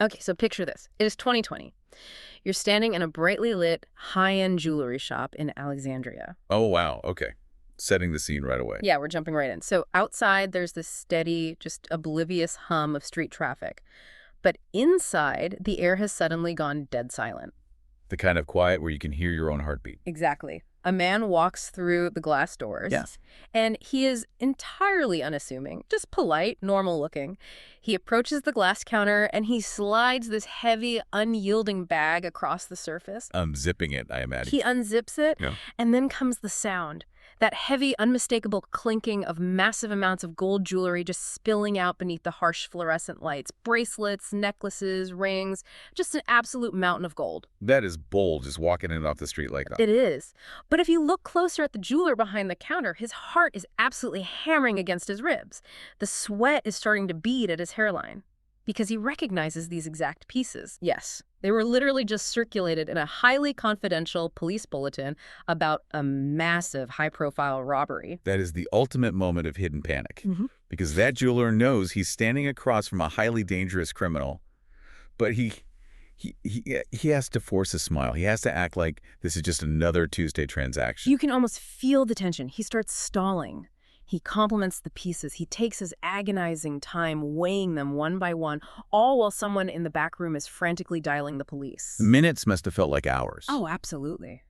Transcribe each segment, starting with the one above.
Okay, so picture this. It is 2020. You're standing in a brightly lit, high-end jewelry shop in Alexandria. Oh, wow. Okay. Setting the scene right away. Yeah, we're jumping right in. So outside, there's this steady, just oblivious hum of street traffic. But inside, the air has suddenly gone dead silent. The kind of quiet where you can hear your own heartbeat. Exactly. A man walks through the glass doors. Yes. And he is entirely unassuming, just polite, normal looking. He approaches the glass counter and he slides this heavy, unyielding bag across the surface. Unzipping it, I imagine. He unzips it, Yeah. and then comes the sound. That heavy, unmistakable clinking of massive amounts of gold jewelry just spilling out beneath the harsh fluorescent lights. Bracelets, necklaces, rings, just an absolute mountain of gold. That is bold, just walking in off the street like that. It is. But if you look closer at the jeweler behind the counter, his heart is absolutely hammering against his ribs. The sweat is starting to bead at his hairline because he recognizes these exact pieces. Yes, they were literally just circulated in a highly confidential police bulletin about a massive high-profile robbery. That is the ultimate moment of hidden panic. Because that jeweler knows he's standing across from a highly dangerous criminal, but he has to force a smile. He has to act like this is just another Tuesday transaction. You can almost feel the tension. He starts stalling. He compliments the pieces. He takes his agonizing time weighing them one by one, all while someone in the back room is frantically dialing the police. Minutes must have felt like hours. Oh, absolutely.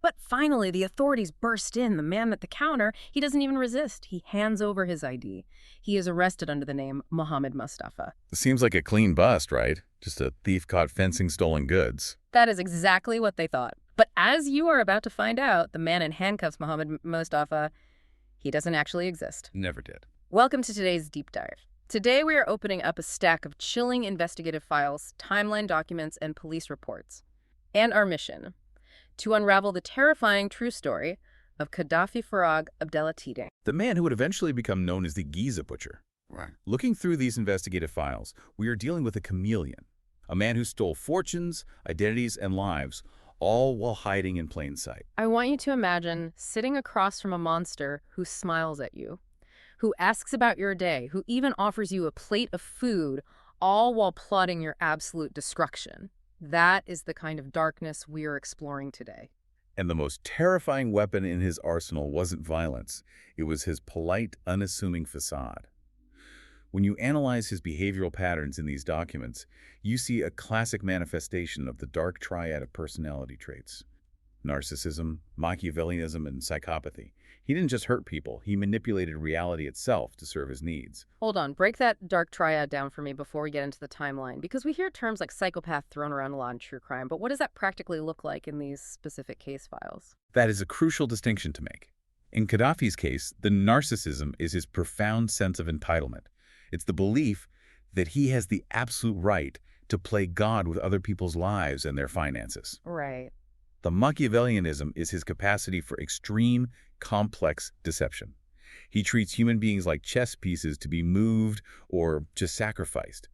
But finally, the authorities burst in. The man at the counter, he doesn't even resist. He hands over his ID. He is arrested under the name Mohammed Mustafa. It seems like a clean bust, right? Just a thief caught fencing stolen goods. That is exactly what they thought. But as you are about to find out, the man in handcuffs, Mohammed Mustafa, he doesn't actually exist. Never did. Welcome to today's deep dive. Today we are opening up a stack of chilling investigative files, timeline documents, and police reports. And our mission: to unravel the terrifying true story of Gaddafi Farag Abdelatide. The man who would eventually become known as the Giza Butcher. Right. Looking through these investigative files, we are dealing with a chameleon, a man who stole fortunes, identities, and lives, all while hiding in plain sight. I want you to imagine sitting across from a monster who smiles at you, who asks about your day, who even offers you a plate of food, all while plotting your absolute destruction. That is the kind of darkness we are exploring today. And the most terrifying weapon in his arsenal wasn't violence. It was his polite, unassuming facade. When you analyze his behavioral patterns in these documents, you see a classic manifestation of the dark triad of personality traits: narcissism, Machiavellianism, and psychopathy. He didn't just hurt people, he manipulated reality itself to serve his needs. Hold on, break that dark triad down for me before we get into the timeline, because we hear terms like psychopath thrown around a lot in true crime, but what does that practically look like in these specific case files? That is a crucial distinction to make. In Gaddafi's case, the narcissism is his profound sense of entitlement. It's the belief that he has the absolute right to play God with other people's lives and their finances. Right. The Machiavellianism is his capacity for extreme, complex deception. He treats human beings like chess pieces to be moved or just sacrificed.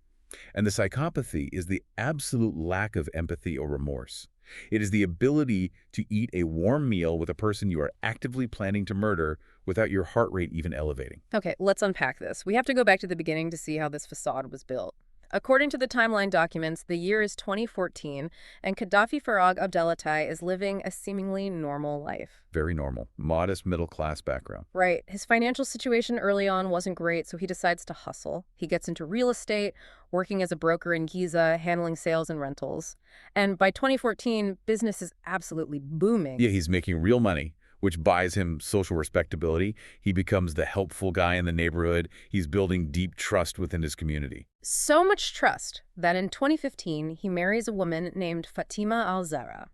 And the psychopathy is the absolute lack of empathy or remorse. It is the ability to eat a warm meal with a person you are actively planning to murder without your heart rate even elevating. Okay, let's unpack this. We have to go back to the beginning to see how this facade was built. According to the timeline documents, the year is 2014, and Gaddafi Farag Abdelatide is living a seemingly normal life. Very normal, modest middle-class background. Right. His financial situation early on wasn't great, so he decides to hustle. He gets into real estate, working as a broker in Giza, handling sales and rentals. And by 2014, business is absolutely booming. Yeah, he's making real money, which buys him social respectability. He becomes the helpful guy in the neighborhood. He's building deep trust within his community. So much trust that in 2015, he marries a woman named Fatima Al-Zahra.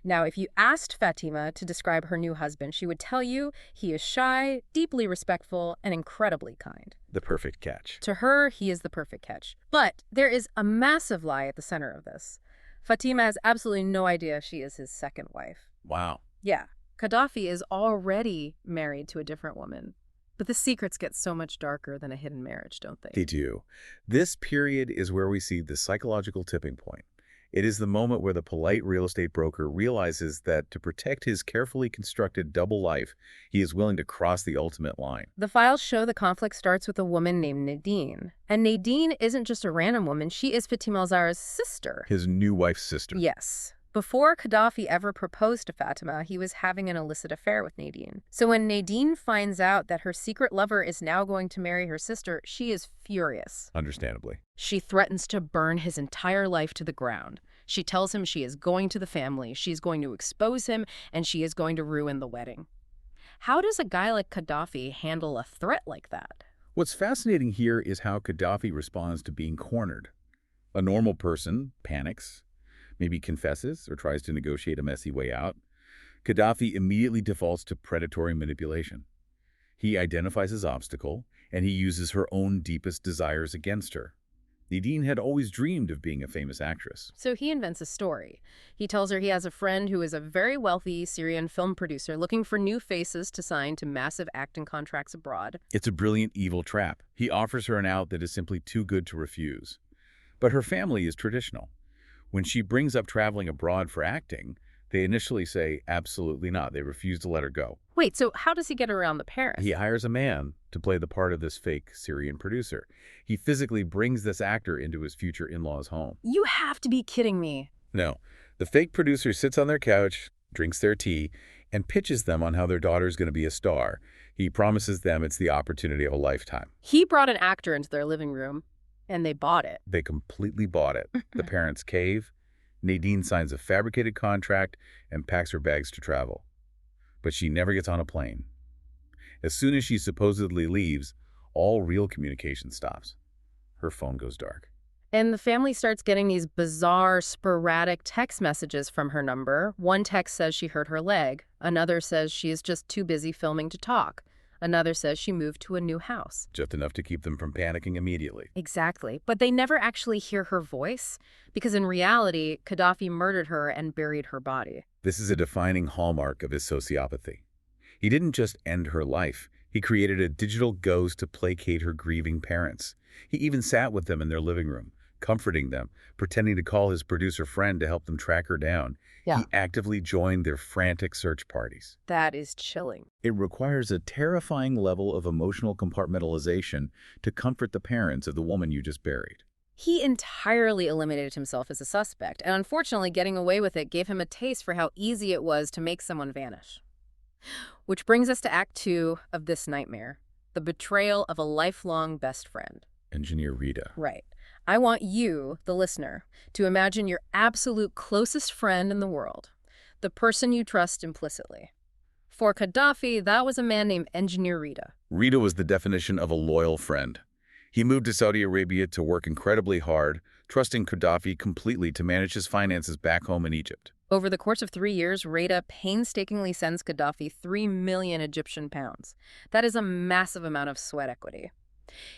Now, if you asked Fatima to describe her new husband, she would tell you he is shy, deeply respectful, and incredibly kind. The perfect catch. To her, he is the perfect catch. But there is a massive lie at the center of this. Fatima has absolutely no idea she is his second wife. Wow. Yeah. Qaddafi is already married to a different woman. But the secrets get so much darker than a hidden marriage, don't they? They do. This period is where we see the psychological tipping point. It is the moment where the polite real estate broker realizes that to protect his carefully constructed double life, he is willing to cross the ultimate line. The files show the conflict starts with a woman named Nadine. And Nadine isn't just a random woman, she is Fatima al-Zahra's sister. His new wife's sister. Yes. Before Qaddafi ever proposed to Fatima, he was having an illicit affair with Nadine. So when Nadine finds out that her secret lover is now going to marry her sister, she is furious. Understandably. She threatens to burn his entire life to the ground. She tells him she is going to the family, she's going to expose him, and she is going to ruin the wedding. How does a guy like Qaddafi handle a threat like that? What's fascinating here is how Gaddafi responds to being cornered. A normal person panics, maybe confesses or tries to negotiate a messy way out. Gaddafi immediately defaults to predatory manipulation. He identifies his obstacle, and he uses her own deepest desires against her. Nadine had always dreamed of being a famous actress. So he invents a story. He tells her he has a friend who is a very wealthy Syrian film producer looking for new faces to sign to massive acting contracts abroad. It's a brilliant evil trap. He offers her an out that is simply too good to refuse. But her family is traditional. When she brings up traveling abroad for acting, they initially say absolutely not. They refuse to let her go. Wait, so how does he get around the parents? He hires a man to play the part of this fake Syrian producer. He physically brings this actor into his future in-laws' home. You have to be kidding me. No, the fake producer sits on their couch, drinks their tea, and pitches them on how their daughter's going to be a star. He promises them it's the opportunity of a lifetime. He brought an actor into their living room, and they bought it. They completely bought it. The parents cave. Nadine signs a fabricated contract and packs her bags to travel. But she never gets on a plane. As soon as she supposedly leaves, all real communication stops. Her phone goes dark. And the family starts getting these bizarre, sporadic text messages from her number. One text says she hurt her leg. Another says she is just too busy filming to talk. Another says she moved to a new house. Just enough to keep them from panicking immediately. Exactly. But they never actually hear her voice, because in reality, Qaddafi murdered her and buried her body. This is a defining hallmark of his sociopathy. He didn't just end her life. He created a digital ghost to placate her grieving parents. He even sat with them in their living room, comforting them, pretending to call his producer friend to help them track her down. Yeah. He actively joined their frantic search parties. That is chilling. It requires a terrifying level of emotional compartmentalization to comfort the parents of the woman you just buried. He entirely eliminated himself as a suspect, and unfortunately getting away with it gave him a taste for how easy it was to make someone vanish. Which brings us to Act 2 of this nightmare, the betrayal of a lifelong best friend. Engineer Rita. Right. I want you, the listener, to imagine your absolute closest friend in the world, the person you trust implicitly. For Qaddafi, that was a man named Engineer Rita. Rita was the definition of a loyal friend. He moved to Saudi Arabia to work incredibly hard, trusting Qaddafi completely to manage his finances back home in Egypt. Over the course of 3 years, Rita painstakingly sends Qaddafi 3 million Egyptian pounds. That is a massive amount of sweat equity.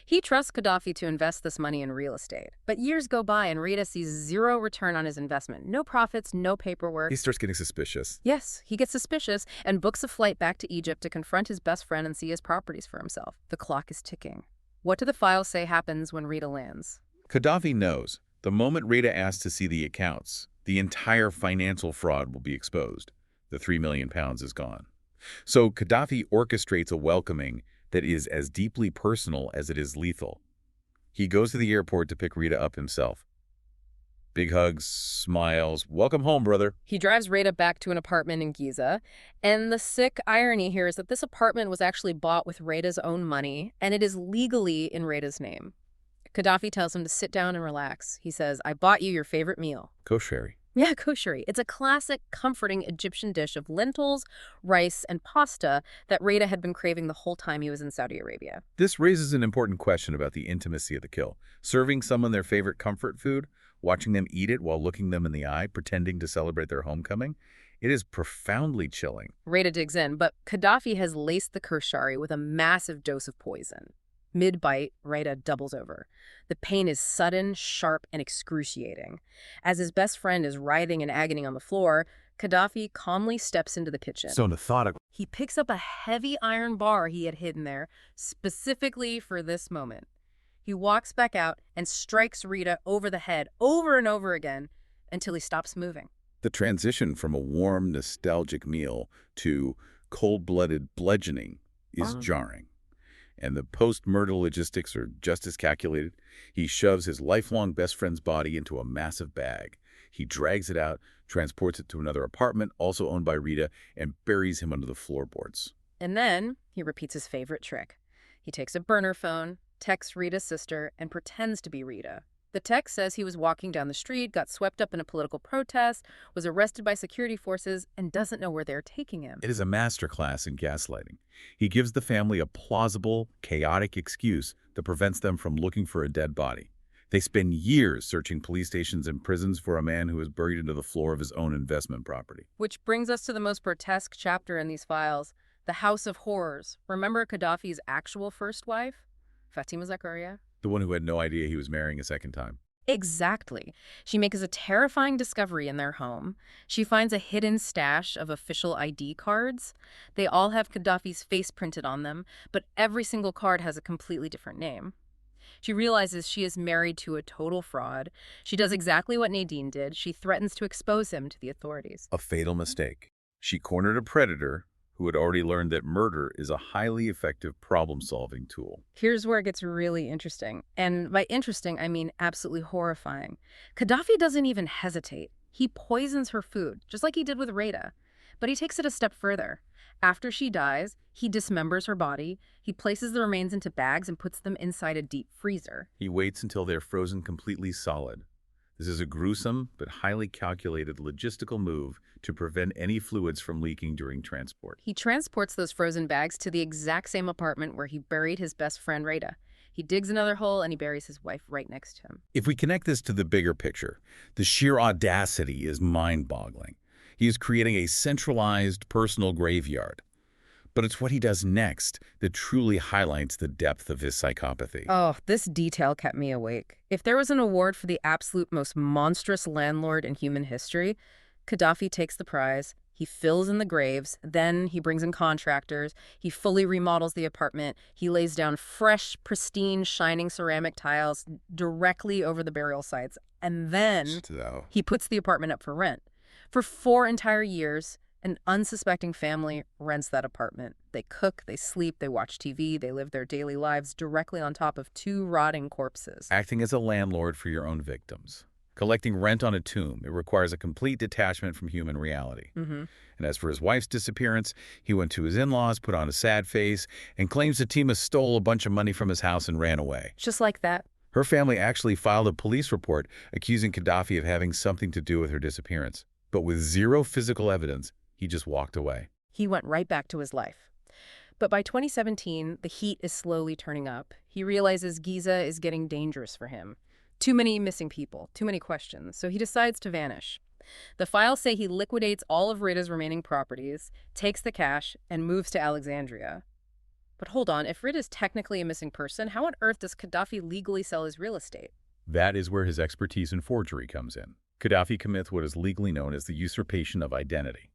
He trusts Qaddafi to invest this money in real estate. But years go by and Rita sees zero return on his investment. No profits, no paperwork. He starts getting suspicious. Yes, he gets suspicious and books a flight back to Egypt to confront his best friend and see his properties for himself. The clock is ticking. What do the files say happens when Rita lands? Qaddafi knows the moment Rita asks to see the accounts, the entire financial fraud will be exposed. The 3 million pounds is gone. So Qaddafi orchestrates a welcoming that is as deeply personal as it is lethal. He goes to the airport to pick Rita up himself. Big hugs, smiles, welcome home, brother. He drives Rita back to an apartment in Giza, and the sick irony here is that this apartment was actually bought with Rita's own money, and it is legally in Rita's name. Qaddafi tells him to sit down and relax. He says, I bought you your favorite meal. Kosheri. Yeah, kosheri. It's a classic, comforting Egyptian dish of lentils, rice, and pasta that Rita had been craving the whole time he was in Saudi Arabia. This raises an important question about the intimacy of the kill. Serving someone their favorite comfort food, watching them eat it while looking them in the eye, pretending to celebrate their homecoming, it is profoundly chilling. Rita digs in, but Qaddafi has laced the kosheri with a massive dose of poison. Mid-bite, Rita doubles over. The pain is sudden, sharp, and excruciating. As his best friend is writhing in agony on the floor, Qaddafi calmly steps into the kitchen. So methodical. He picks up a heavy iron bar he had hidden there, specifically for this moment. He walks back out and strikes Rita over the head over and over again until he stops moving. The transition from a warm, nostalgic meal to cold-blooded bludgeoning is jarring. And the post-murder logistics are just as calculated. He shoves his lifelong best friend's body into a massive bag. He drags it out, transports it to another apartment, also owned by Rita, and buries him under the floorboards. And then he repeats his favorite trick. He takes a burner phone, texts Rita's sister, and pretends to be Rita. The text says he was walking down the street, got swept up in a political protest, was arrested by security forces, and doesn't know where they're taking him. It is a masterclass in gaslighting. He gives the family a plausible, chaotic excuse that prevents them from looking for a dead body. They spend years searching police stations and prisons for a man who was buried into the floor of his own investment property. Which brings us to the most grotesque chapter in these files, the House of Horrors. Remember Gaddafi's actual first wife, Fatima Zakaria? The one who had no idea he was marrying a second time. Exactly. She makes a terrifying discovery in their home. She finds a hidden stash of official ID cards. They all have Gaddafi's face printed on them, but every single card has a completely different name. She realizes she is married to a total fraud. She does exactly what Nadine did. She threatens to expose him to the authorities. A fatal mistake. She cornered a predator who had already learned that murder is a highly effective problem-solving tool. Here's where it gets really interesting. And by interesting, I mean absolutely horrifying. Gaddafi doesn't even hesitate. He poisons her food, just like he did with Rita. But he takes it a step further. After she dies, he dismembers her body. He places the remains into bags and puts them inside a deep freezer. He waits until they're frozen completely solid. This is a gruesome but highly calculated logistical move to prevent any fluids from leaking during transport. He transports those frozen bags to the exact same apartment where he buried his best friend Rita. He digs another hole and he buries his wife right next to him. If we connect this to the bigger picture, the sheer audacity is mind-boggling. He is creating a centralized personal graveyard. But it's what he does next that truly highlights the depth of his psychopathy. Oh, this detail kept me awake. If there was an award for the absolute most monstrous landlord in human history, Qaddafi takes the prize. He fills in the graves, then he brings in contractors, he fully remodels the apartment, he lays down fresh, pristine, shining ceramic tiles directly over the burial sites, and then he puts the apartment up for rent. For 4 entire years, an unsuspecting family rents that apartment. They cook, they sleep, they watch TV, they live their daily lives directly on top of 2 rotting corpses. Acting as a landlord for your own victims. Collecting rent on a tomb, it requires a complete detachment from human reality. And as for his wife's disappearance, he went to his in-laws, put on a sad face, and claims Fatima stole a bunch of money from his house and ran away. Just like that. Her family actually filed a police report accusing Qaddafi of having something to do with her disappearance. But with zero physical evidence, he just walked away. He went right back to his life. But by 2017, the heat is slowly turning up. He realizes Giza is getting dangerous for him. Too many missing people, too many questions, so he decides to vanish. The files say he liquidates all of Rita's remaining properties, takes the cash, and moves to Alexandria. But hold on, if Rita's technically a missing person, how on earth does Qaddafi legally sell his real estate? That is where his expertise in forgery comes in. Qaddafi commits what is legally known as the usurpation of identity.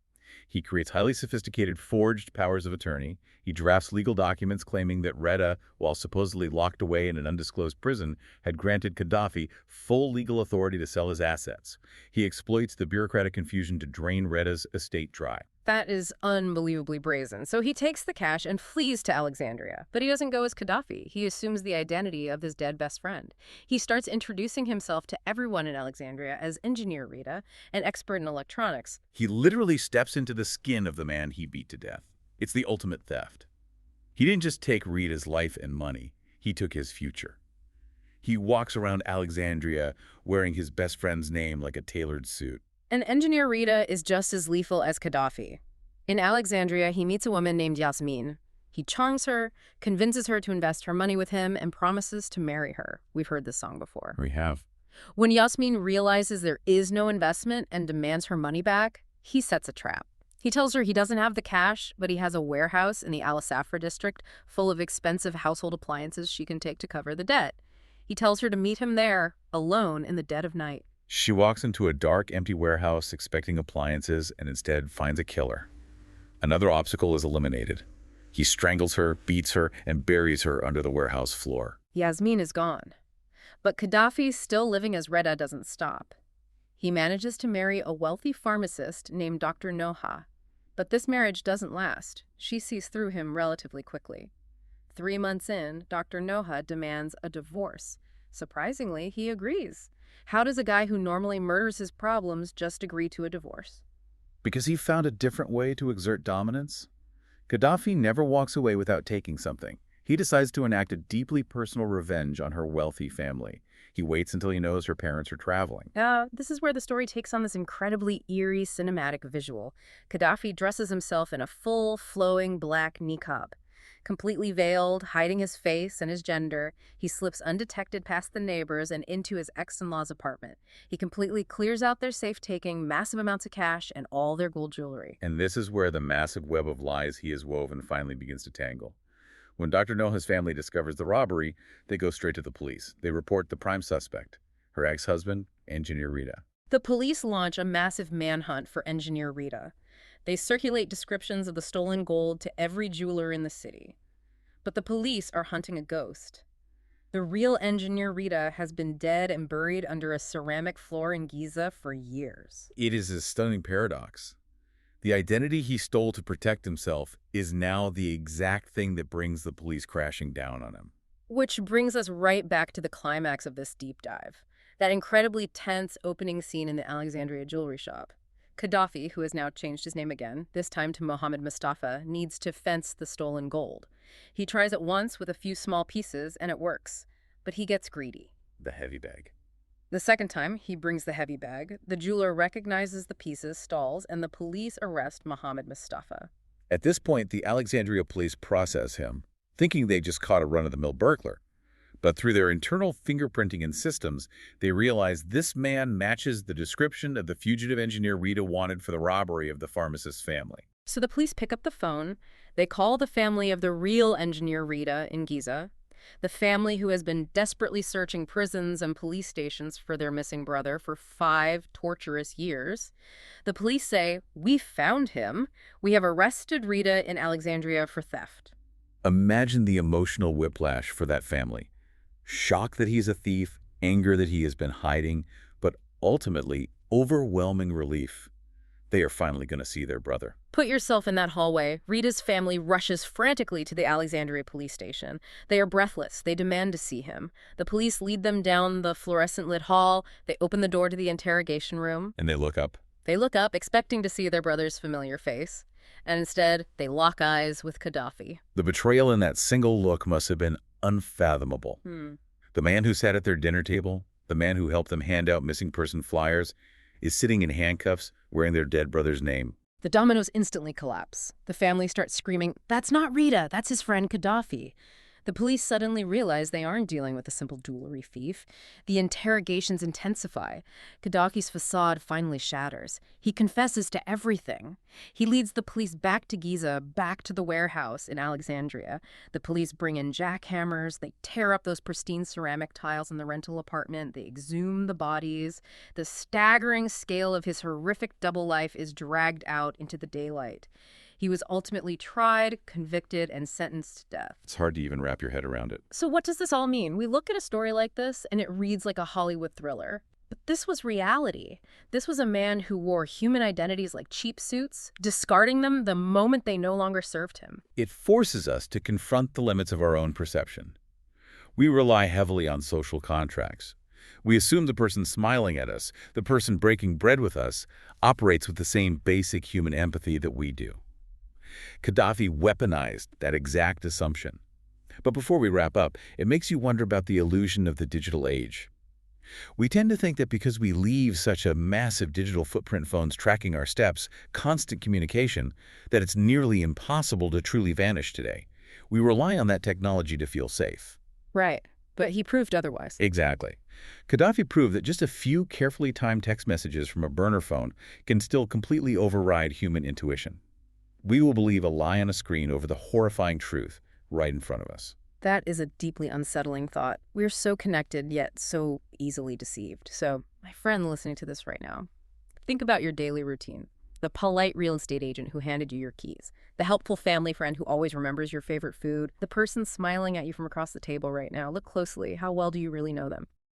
He creates highly sophisticated forged powers of attorney. He drafts legal documents claiming that Reda, while supposedly locked away in an undisclosed prison, had granted Qaddafi full legal authority to sell his assets. He exploits the bureaucratic confusion to drain Reda's estate dry. That is unbelievably brazen. So he takes the cash and flees to Alexandria. But he doesn't go as Qaddafi. He assumes the identity of his dead best friend. He starts introducing himself to everyone in Alexandria as Engineer Rita, an expert in electronics. He literally steps into the skin of the man he beat to death. It's the ultimate theft. He didn't just take Rita's life and money. He took his future. He walks around Alexandria wearing his best friend's name like a tailored suit. And Engineer Rita is just as lethal as Qaddafi. In Alexandria, he meets a woman named Yasmin. He charms her, convinces her to invest her money with him, and promises to marry her. We've heard this song before. We have. When Yasmin realizes there is no investment and demands her money back, he sets a trap. He tells her he doesn't have the cash, but he has a warehouse in the Al Safra district full of expensive household appliances she can take to cover the debt. He tells her to meet him there, alone in the dead of night. She walks into a dark, empty warehouse expecting appliances and instead finds a killer. Another obstacle is eliminated. He strangles her, beats her, and buries her under the warehouse floor. Yasmin is gone. But Qaddafi, still living as Reda, doesn't stop. He manages to marry a wealthy pharmacist named Dr. Noha. But this marriage doesn't last. She sees through him relatively quickly. 3 months in, Dr. Noha demands a divorce. Surprisingly, he agrees. How does a guy who normally murders his problems just agree to a divorce? Because he found a different way to exert dominance? Gaddafi never walks away without taking something. He decides to enact a deeply personal revenge on her wealthy family. He waits until he knows her parents are traveling. This is where the story takes on this incredibly eerie cinematic visual. Gaddafi dresses himself in a full, flowing black niqab. Completely veiled, hiding his face and his gender, he slips undetected past the neighbors and into his ex-in-law's apartment. He completely clears out their safe, taking massive amounts of cash and all their gold jewelry. And this is where the massive web of lies he has woven finally begins to tangle. When Dr. Noha's family discovers the robbery, they go straight to the police. They report the prime suspect, her ex-husband, Engineer Rita. The police launch a massive manhunt for Engineer Rita. They circulate descriptions of the stolen gold to every jeweler in the city. But the police are hunting a ghost. The real Engineer Rita has been dead and buried under a ceramic floor in Giza for years. It is a stunning paradox. The identity he stole to protect himself is now the exact thing that brings the police crashing down on him. Which brings us right back to the climax of this deep dive. That incredibly tense opening scene in the Alexandria jewelry shop. Qaddafi, who has now changed his name again, this time to Mohammed Mustafa, needs to fence the stolen gold. He tries it once with a few small pieces, and it works. But he gets greedy. The heavy bag. The second time, he brings the heavy bag. The jeweler recognizes the pieces, stalls, and the police arrest Mohammed Mustafa. At this point, the Alexandria police process him, thinking they just caught a run-of-the-mill burglar. But through their internal fingerprinting and systems, they realize this man matches the description of the fugitive engineer Rita wanted for the robbery of the pharmacist's family. So the police pick up the phone. They call the family of the real engineer Rita in Giza, the family who has been desperately searching prisons and police stations for their missing brother for 5 torturous years. The police say, "We found him. We have arrested Rita in Alexandria for theft." Imagine the emotional whiplash for that family. Shock that he's a thief, anger that he has been hiding, but ultimately overwhelming relief. They are finally going to see their brother. Put yourself in that hallway. Rita's family rushes frantically to the Alexandria police station. They are breathless. They demand to see him. The police lead them down the fluorescent-lit hall. They open the door to the interrogation room. And they look up. They look up, expecting to see their brother's familiar face. And instead, they lock eyes with Qaddafi. The betrayal in that single look must have been unfathomable. The man who sat at their dinner table, the man who helped them hand out missing person flyers, is sitting in handcuffs wearing their dead brother's name. The dominoes instantly collapse. The family starts screaming, "That's not Rita, that's his friend Qaddafi." The police suddenly realize they aren't dealing with a simple jewelry thief. The interrogations intensify. Qaddafi's facade finally shatters. He confesses to everything. He leads the police back to Giza, back to the warehouse in Alexandria. The police bring in jackhammers. They tear up those pristine ceramic tiles in the rental apartment. They exhume the bodies. The staggering scale of his horrific double life is dragged out into the daylight. He was ultimately tried, convicted, and sentenced to death. It's hard to even wrap your head around it. So what does this all mean? We look at a story like this, and it reads like a Hollywood thriller. But this was reality. This was a man who wore human identities like cheap suits, discarding them the moment they no longer served him. It forces us to confront the limits of our own perception. We rely heavily on social contracts. We assume the person smiling at us, the person breaking bread with us, operates with the same basic human empathy that we do. Qaddafi weaponized that exact assumption. But before we wrap up, it makes you wonder about the illusion of the digital age. We tend to think that because we leave such a massive digital footprint, phones tracking our steps, constant communication, that it's nearly impossible to truly vanish today. We rely on that technology to feel safe. Right. But he proved otherwise. Exactly. Qaddafi proved that just a few carefully timed text messages from a burner phone can still completely override human intuition. We will believe a lie on a screen over the horrifying truth right in front of us. That is a deeply unsettling thought. We're so connected, yet so easily deceived. So, my friend listening to this right now, think about your daily routine. The polite real estate agent who handed you your keys. The helpful family friend who always remembers your favorite food. The person smiling at you from across the table right now. Look closely. How well do you really know them?